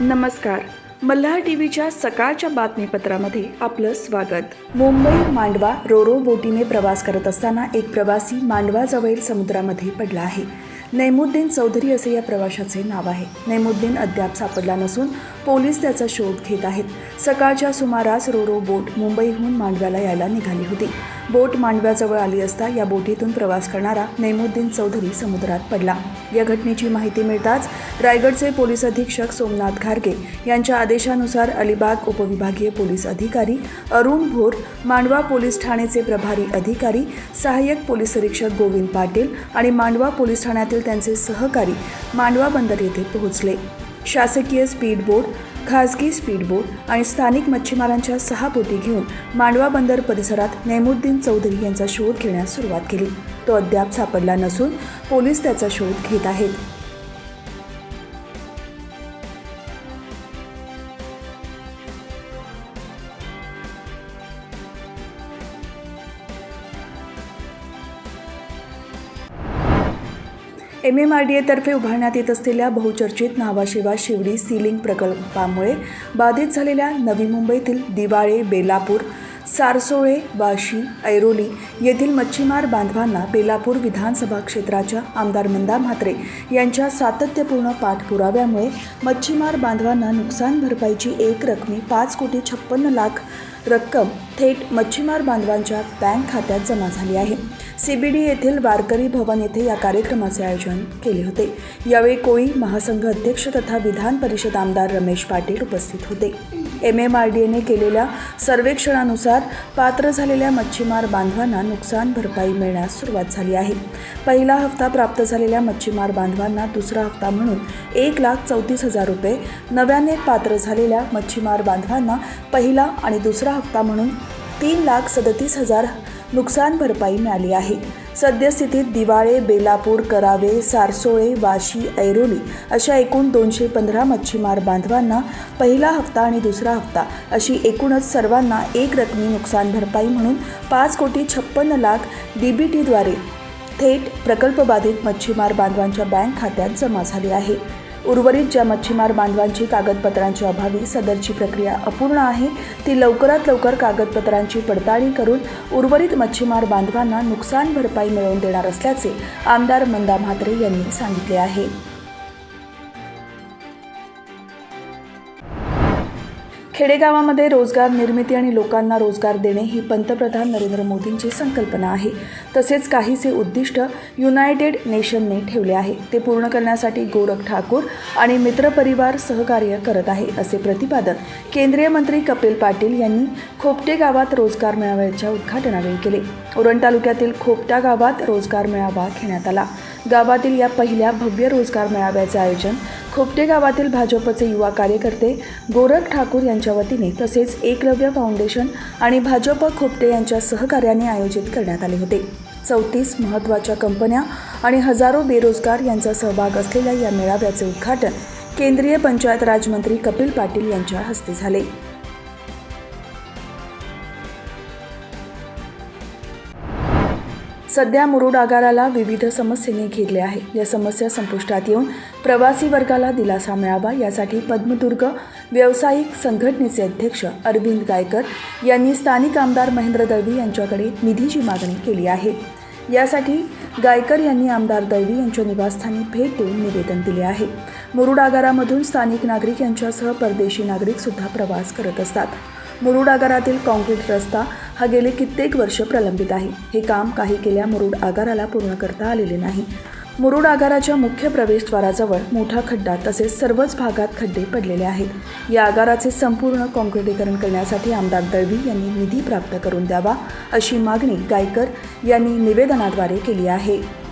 नमस्कार. मल्हार टीव्हीच्या सकाळच्या बातमीपत्रामध्ये आपलं स्वागत. मुंबई मांडवा रोरो बोटीने प्रवास करत असताना एक प्रवासी मांडवाजवळील समुद्रामध्ये पडला आहे. नैमुद्दीन चौधरी असे या प्रवाशाचे नाव आहे. नैमुद्दीन अद्याप सापडला नसून पोलीस त्याचा शोध घेत आहेत. सकाळच्या सुमारास रोरो बोट मुंबईहून मांडव्याला यायला निघाली होती. बोट मांडव्याजवळ आली असता या बोटीतून प्रवास करणारा नैमुद्दीन चौधरी समुद्रात पडला. या घटनेची माहिती मिळताच रायगडचे पोलीस अधीक्षक सोमनाथ घारगे यांच्या आदेशानुसार अलिबाग उपविभागीय पोलीस अधिकारी अरुण भोर, मांडवा पोलीस ठाण्याचे प्रभारी अधिकारी सहाय्यक पोलीस निरीक्षक गोविंद पाटील आणि मांडवा पोलीस ठाण्यातील त्यांचे सहकारी मांडवा बंदर येथे पोहोचले. शासकीय स्पीड बोट, खासगी स्पीड बोट आणि स्थानिक मच्छीमारांच्या 6 बोटी घेऊन मांडवा बंदर परिसरात नैमुद्दीन चौधरी यांचा शोध घेण्यास सुरुवात केली. तो अद्याप सापडला नसून पोलीस त्याचा शोध घेत आहेत. MMRDA तर्फे उभारण्यात येत असलेल्या बहुचर्चित न्हावाशेवा शिवडी सीलिंग प्रकल्पामुळे बाधित झालेल्या नवी मुंबईतील दिवाळे, बेलापूर, सारसोळे, वाशी, ऐरोली येथील मच्छीमार बांधवांना बेलापूर विधानसभा क्षेत्राच्या आमदार मंदा म्हात्रे यांच्या सातत्यपूर्ण पाठपुराव्यामुळे मच्छीमार बांधवांना नुकसान भरपाईची एकरकमी 5,56 लाख रक्कम थेट मच्छीमार बांधवांच्या बँक खात्यात जमा झाली आहे. CBD येथील वारकरी भवन येथे या कार्यक्रमाचे आयोजन केले होते. यावेळी कोळी महासंघ अध्यक्ष तथा विधान परिषद आमदार रमेश पाटील उपस्थित होते. MMRDAने केलेल्या सर्वेक्षणानुसार पात्र झालेल्या मच्छीमार बांधवांना नुकसान भरपाई मिळण्यास सुरुवात झाली आहे. पहिला हप्ता प्राप्त झालेल्या मच्छीमार बांधवांना दुसरा हप्ता म्हणून 1,34,000 रुपये, नव्याने पात्र झालेल्या मच्छीमार बांधवांना पहिला आणि दुसरा हप्ता म्हणून 3,37,000 नुकसान भरपाई मिळाली आहे. सद्यस्थितीत दिवाळे, बेलापूर, करावे, सारसोळे, वाशी, ऐरोली अशा एकूण 215 मच्छीमार बांधवांना पहिला हप्ता आणि दुसरा हप्ता अशी एकूणच सर्वांना एकरकमी नुकसान भरपाई म्हणून 5,56 लाख DBTद्वारे थेट प्रकल्पबाधित मच्छीमार बांधवांच्या बँक खात्यात जमा झाली आहे. उर्वरित ज्या मच्छीमार बांधवांची कागदपत्रांच्या अभावी सदरची प्रक्रिया अपूर्ण आहे ती लवकरात लवकर कागदपत्रांची पडताळणी करून उर्वरित मच्छीमार बांधवांना नुकसान भरपाई मिळवून देणार असल्याचे आमदार मंदा म्हात्रे यांनी सांगितले आहे. खेडेगावामध्ये रोजगार निर्मिती आणि लोकांना रोजगार देणे ही पंतप्रधान नरेंद्र मोदींची संकल्पना आहे. तसेच काहीसे उद्दिष्ट युनायटेड नेशनने ठेवले आहे. ते पूर्ण करण्यासाठी गोरख ठाकूर आणि मित्रपरिवार सहकार्य करत आहे, असे प्रतिपादन केंद्रीय मंत्री कपिल पाटील यांनी खोपटे गावात रोजगार मेळाव्याच्या उद्घाटनावेळी केले. उरण तालुक्यातील खोपटा गावात रोजगार मेळावा घेण्यात आला. गावातील या पहिल्या भव्य रोजगार मेळाव्याचे आयोजन खोपटे गावातील भाजपचे युवा कार्यकर्ते गोरख ठाकूर यांच्या वतीने तसेच एकलव्य फाउंडेशन आणि भाजप खोपटे यांच्या सहकार्याने आयोजित करण्यात आले होते. 34 महत्त्वाच्या कंपन्या आणि हजारो बेरोजगार यांचा सहभाग असलेल्या या मेळाव्याचे उद्घाटन केंद्रीय पंचायत राज मंत्री कपिल पाटील यांच्या हस्ते झाले. सध्या मुरुड आगाराला विविध समस्येने घेरले आहे. या समस्या संपुष्टात येऊन प्रवासी वर्गाला दिलासा मिळावा यासाठी पद्मदुर्ग व्यावसायिक संघटनेचे अध्यक्ष अरविंद गायकर यांनी स्थानिक आमदार महेंद्र दळवी यांच्याकडे निधीची मागणी केली आहे. यासाठी गायकर यांनी आमदार दळवी यांच्या निवासस्थानी भेट देऊन निवेदन दिले आहे. मुरुड आगारामधून स्थानिक नागरिक यांच्यासह परदेशी नागरिक सुद्धा प्रवास करत असतात. मुरुड आगारातील काँक्रीट रस्ता हा गेले कित्येक वर्ष प्रलंबित आहे. हे काम काही केल्या मुरुड आगाराला पूर्ण करता आलेले नाही. मुरुड आगाराच्या मुख्य प्रवेशद्वाराजवळ मोठा खड्डा तसेच सर्वच भागात खड्डे पडलेले आहेत. या आगाराचे संपूर्ण काँक्रिटीकरण करण्यासाठी आमदार दळवी यांनी निधी प्राप्त करून द्यावा अशी मागणी गायकर यांनी निवेदनाद्वारे केली आहे.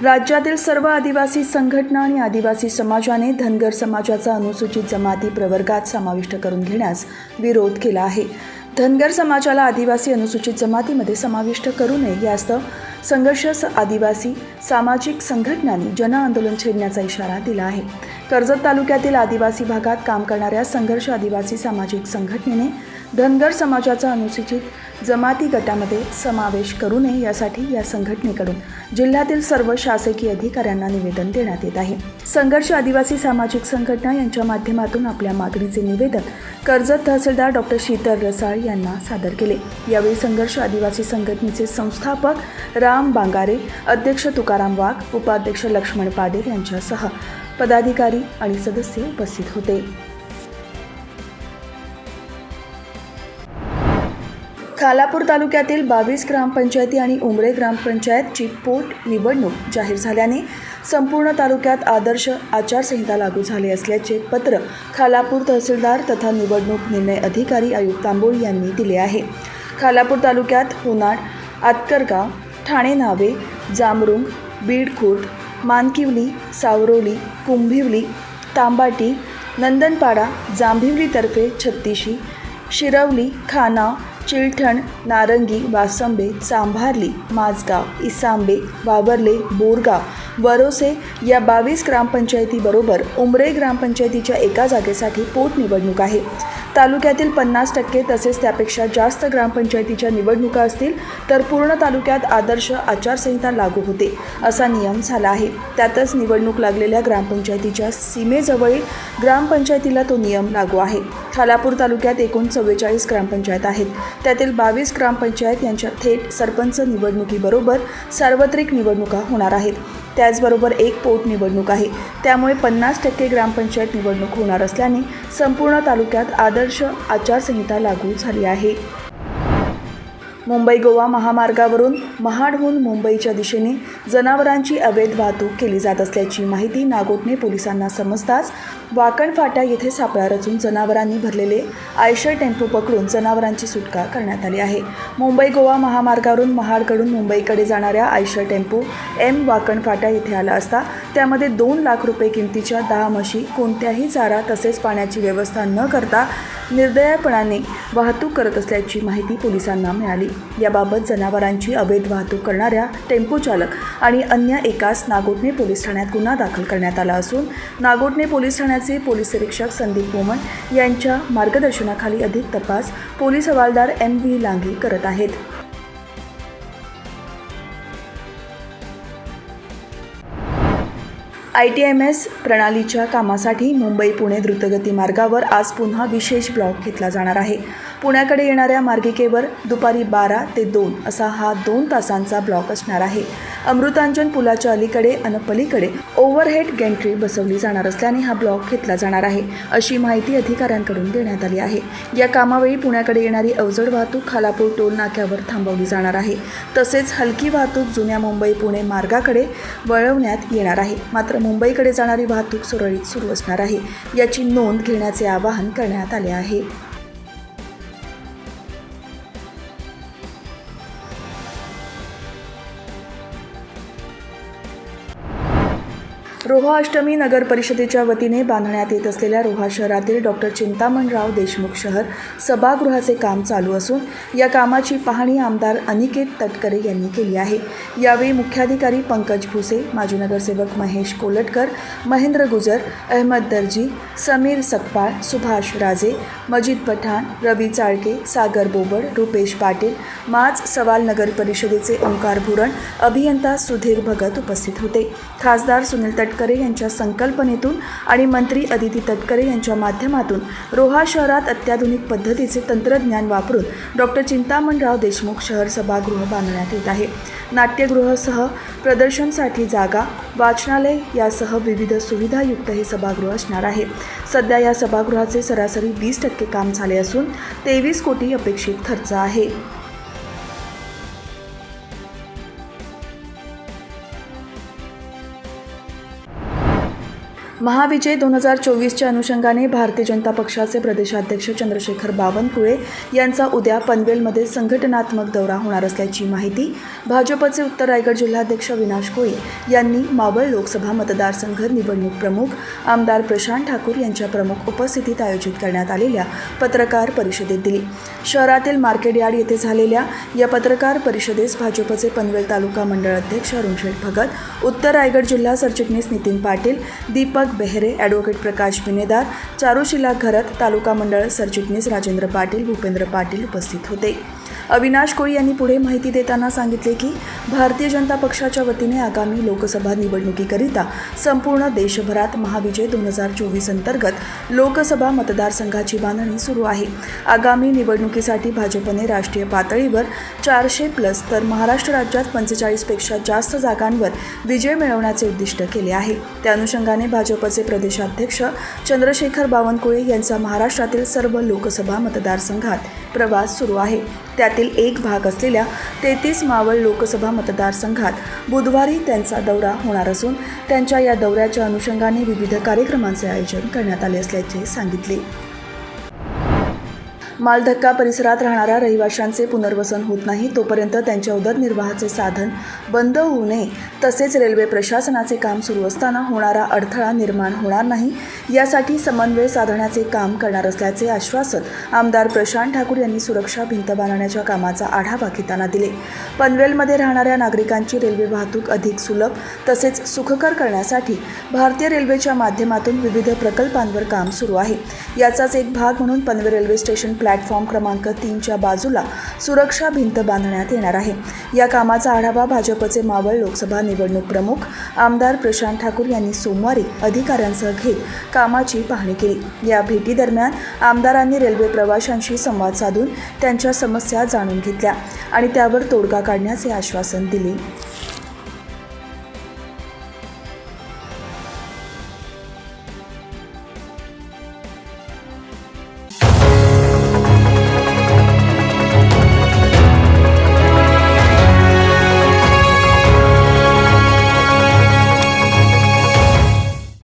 राज्यातील सर्व आदिवासी संघटना आणि आदिवासी समाजाने धनगर समाजाचा अनुसूचित जमाती प्रवर्गात समाविष्ट करून घेण्यास विरोध केला आहे. धनगर समाजाला आदिवासी अनुसूचित जमातीमध्ये समाविष्ट करू नये यास्तव संघर्ष आदिवासी सामाजिक संघटनांनी जनआंदोलन छेडण्याचा इशारा दिला आहे. कर्जत तालुक्यातील आदिवासी भागात काम करणाऱ्या संघर्ष आदिवासी सामाजिक संघटनेने धनगर समाजाचा अनुसूचित जमाती गटामध्ये समावेश करू नये यासाठी या संघटनेकडून जिल्ह्यातील सर्व शासकीय अधिकाऱ्यांना निवेदन देण्यात येत आहे। संघर्ष आदिवासी सामाजिक संघटना यांच्या माध्यमातून आपल्या मागणीचे निवेदन कर्जत तहसीलदार डॉक्टर शीतल रसाळ यांना सादर केले। यावेळी संघर्ष आदिवासी संघटनेचे संस्थापक राम बांगारे, अध्यक्ष तुकाराम वाघ, उपाध्यक्ष लक्ष्मण पाटील यांच्यासह पदाधिकारी आणि सदस्य उपस्थित होते। खालापूर तालुक्यातील 22 ग्रामपंचायती आणि उमरे ग्रामपंचायतची पोट निवडणूक जाहीर झाल्याने संपूर्ण तालुक्यात आदर्श आचारसंहिता लागू झाली असल्याचे पत्र खालापूर तहसीलदार तथा निवडणूक निर्णय अधिकारी आयुक्त तांबोळी यांनी दिले आहे। खालापूर तालुक्यात होनाड, आतकरगाव, ठाणे नावे, जामरुंग, बीड खुर्द, मानकिवली, सावरोली, कुंभिवली, तांबाटी, नंदनपाडा, जांभिवलीतर्फे छत्तीशी, शिरवली, खानाव, चिलठण, नारंगी, वासंबे, चांभारली, माझगाव, इसांबे, वावरले, बोरगाव, वरोसे या 22 ग्रामपंचायतीबरोबर उमरे ग्रामपंचायतीच्या एका जागेसाठी पोटनिवडणूक आहे। तालुक्यातील 50% तसेच त्यापेक्षा जास्त ग्रामपंचायतीच्या निवडणुका असतील तर पूर्ण तालुक्यात आदर्श आचारसंहिता लागू होते असा नियम झाला आहे। त्यातच निवडणूक लागलेल्या ग्रामपंचायतीच्या सीमेजवळील ग्रामपंचायतीला तो नियम लागू आहे। खालापूर तालुक्यात एकूण 44 ग्रामपंचायत आहेत। त्यातील 22 ग्रामपंचायत यांच्या थेट सरपंच निवडणुकीबरोबर सार्वत्रिक निवडणुका होणार आहेत। त्याचबरोबर एक पोटनिवडणूक आहे। त्यामुळे 50% ग्रामपंचायत निवडणूक होणार असल्याने संपूर्ण तालुक्यात आदर्श आचारसंहिता लागू झाली आहे। मुंबई गोवा महामार्गावरून महाडहून मुंबईच्या दिशेने जनावरांची अवैध वाहतूक केली जात असल्याची माहिती नागोठणे पोलिसांना समजताच वाकण फाटा येथे सापळा रचून जनावरांनी भरलेले आयशर टेम्पो पकडून जनावरांची सुटका करण्यात आली आहे। मुंबई गोवा महामार्गावरून महाडकडून मुंबईकडे जाणाऱ्या आयशर टेम्पो वाकण फाटा येथे आला असता त्यामध्ये 2 लाख रुपये किमतीच्या 10 म्हशी कोणत्याही चारा तसेच पाण्याची व्यवस्था न करता निर्दयपणाने वाहतूक करत असल्याची माहिती पोलिसांना मिळाली। याबाबत जनावरांची अवैध वाहतूक करणाऱ्या टेम्पो चालक आणि अन्य एकास नागोठणे पोलीस ठाण्यात गुन्हा दाखल करण्यात आला असून नागोठणे पोलीस ठाण्याचे पोलीस निरीक्षक संदीप मोमन यांच्या मार्गदर्शनाखाली अधिक तपास पोलीस हवालदार MV लांघे करत आहेत। ITMS प्रणालीच्या कामासाठी मुंबई-पुणे द्रुतगती मार्गावर आज पुन्हा विशेष ब्लॉक घेतला जाणार आहे। पुण्याकडे येणाऱ्या मार्गिकेवर दुपारी 12 ते 2 असा हा 2 तासांचा ब्लॉक असणार आहे। अमृतांजन पुलाच्या अलीकडे आणि पलीकडे ओव्हरहेड गॅन्ट्री बसवली जाणार असल्याने हा ब्लॉक घेतला जाणार आहे अशी माहिती अधिकाऱ्यांकडून देण्यात आली आहे। या कामावेळी पुण्याकडे येणारी अवजड वाहतूक खालापूर टोल नाक्यावर थांबवली जाणार आहे। तसेच हलकी वाहतूक जुन्या मुंबई-पुणे मार्गाकडे वळवण्यात येणार आहे। मात्र मुंबईकडे जाणारी वाहतूक सुरळीत सुरू असणार आहे याची नोंद घेण्याचे आवाहन करण्यात आले आहे। रोहा अष्टमी नगर परिषदेच्या वतीने बांधण्यात येत असलेल्या रोहा शहरातील डॉक्टर चिंतामणराव देशमुख शहर सभागृहाचे काम चालू असून या कामाची पाहणी आमदार अनिकेत तटकरे यांनी केली आहे। यावेळी मुख्याधिकारी पंकज भुसे, माजी नगरसेवक महेश कोलटकर, महेंद्र गुजर, अहमद दर्जी, समीर सकपाळ, सुभाष राजे, मजीद पठाण, रवी चाळके, सागर बोबड, रुपेश पाटील, माज सवाल नगर परिषदेचे ओंकार भुरण, अभियंता सुधीर भगत उपस्थित होते। खासदार सुनील तटकरे यांच्या संकल्पनेतून आणि मंत्री अदिती तटकरे यांच्या माध्यमातून रोहा शहरात अत्याधुनिक पद्धतीचे तंत्रज्ञान वापरून डॉक्टर चिंतामणराव देशमुख शहर सभागृह बांधण्यात येत आहे। नाट्यगृहासह प्रदर्शनसाठी जागा, वाचनालय यासह विविध सुविधायुक्त हे सभागृह असणार आहे। सध्या या सभागृहाचे सरासरी 20% काम झाले असून 23 कोटी अपेक्षित खर्च आहे। महाविजय 2024च्या अनुषंगाने भारतीय जनता पक्षाचे प्रदेशाध्यक्ष चंद्रशेखर बावनकुळे यांचा उद्या पनवेलमध्ये संघटनात्मक दौरा होणार असल्याची माहिती भाजपचे उत्तर रायगड जिल्हाध्यक्ष विनाश कोळी यांनी मावळ लोकसभा मतदारसंघ निवडणूक प्रमुख आमदार प्रशांत ठाकूर यांच्या प्रमुख उपस्थितीत आयोजित करण्यात आलेल्या पत्रकार परिषदेत दिली। शहरातील मार्केट यार्ड येथे झालेल्या या पत्रकार परिषदेस भाजपचे पनवेल तालुका मंडळ अध्यक्ष अरुणशेठ भगत, उत्तर रायगड जिल्हा सरचिटणीस नितीन पाटील, दीपक बेहरे, ॲडव्होकेट प्रकाश बिनेदार, चारुशिला घरत, तालुका मंडळ सरचिटणीस राजेंद्र पाटील, भूपेंद्र पाटील उपस्थित होते. अविनाश कोळी यांनी पुढे माहिती देताना सांगितले की भारतीय जनता पक्षाच्या वतीने आगामी लोकसभा निवडणुकीकरिता संपूर्ण देशभरात महाविजय 2024 अंतर्गत लोकसभा मतदारसंघाची बांधणी सुरू आहे. आगामी निवडणुकीसाठी भाजपने राष्ट्रीय पातळीवर 400+ तर महाराष्ट्र राज्यात 45पेक्षा जास्त जागांवर विजय मिळवण्याचे उद्दिष्ट केले आहे. त्या अनुषंगाने भाजपचे प्रदेशाध्यक्ष चंद्रशेखर बावनकुळे यांचा महाराष्ट्रातील सर्व लोकसभा मतदारसंघात प्रवास सुरू आहे. त्यातील एक भाग असलेल्या 33 मावळ लोकसभा मतदारसंघात बुधवारी त्यांचा दौरा होणार असून त्यांच्या या दौऱ्याच्या अनुषंगाने विविध कार्यक्रमांचे आयोजन करण्यात आले असल्याचे सांगितले. मालधक्का परिसरात राहणाऱ्या रहिवाशांचे पुनर्वसन होत नाही तोपर्यंत त्यांच्या उदरनिर्वाहाचे साधन बंद होऊ नये, तसेच रेल्वे प्रशासनाचे काम सुरू असताना होणारा अडथळा निर्माण होणार नाही यासाठी समन्वय साधण्याचे काम करणार असल्याचे आश्वासन आमदार प्रशांत ठाकूर यांनी सुरक्षा भिंत बांधण्याच्या कामाचा आढावा घेताना दिले. पनवेलमध्ये राहणाऱ्या नागरिकांची रेल्वे वाहतूक अधिक सुलभ तसेच सुखकर करण्यासाठी भारतीय रेल्वेच्या माध्यमातून विविध प्रकल्पांवर काम सुरू आहे. याचाच एक भाग म्हणून पनवेल रेल्वे स्टेशन प्लॅटफॉर्म क्रमांक 3च्या बाजूला सुरक्षा भिंत बांधण्यात येणार आहे. या कामाचा आढावा भाजपचे मावळ लोकसभा निवडणूक प्रमुख आमदार प्रशांत ठाकूर यांनी सोमवारी अधिकाऱ्यांसह घेत कामाची पाहणी केली. या भेटीदरम्यान आमदारांनी रेल्वे प्रवाशांशी संवाद साधून त्यांच्या समस्या जाणून घेतल्या आणि त्यावर तोडगा काढण्याचे आश्वासन दिले.